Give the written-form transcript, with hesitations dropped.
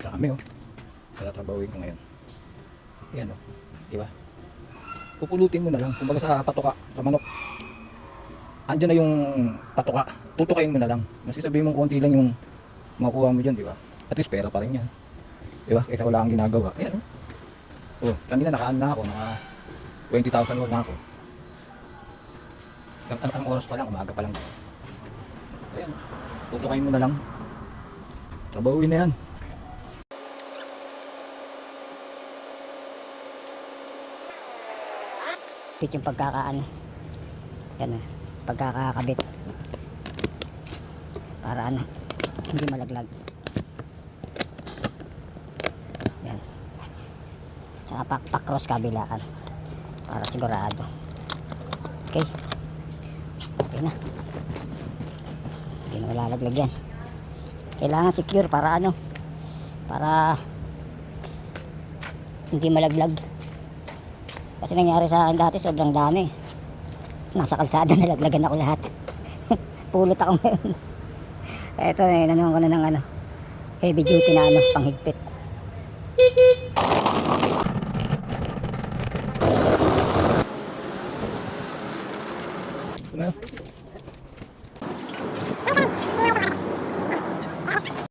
Dami oh. Tatrabahuin ko ngayon. Yan oh. Diba? Pupulutin mo na lang. Kumbaga sa patoka, sa manok. Andyan na yung patoka. Tutukain mo na lang. Maski sabihin mong konti lang yung makuha mo dyan, diba? At least pera pa rin yan. Diba? Kaysa wala kang ginagawa. Ayan oh. Oh, kanina nakaan na ako. Naka 20,000 won na ako. Ang oras pa lang, umaga pa lang. Ayan. Tutukain mo na lang. Trabahuin na yan. Ito yung pagkakaano. Yan eh. Pagkakakabit. Para ano. Hindi malaglag. Yan. Tsaka pakros kabilaan. Para sigurado. Okay. Okay na. Hindi na malalaglag yan. Kailangan secure para ano. Para hindi malaglag. Kasi nangyari sa akin dati, sobrang dami. Nasa kalsada, nalaglagan ako lahat. Pulot ako ngayon. Eto, nanuhan ko na ng ano, heavy duty na ano, panghigpit.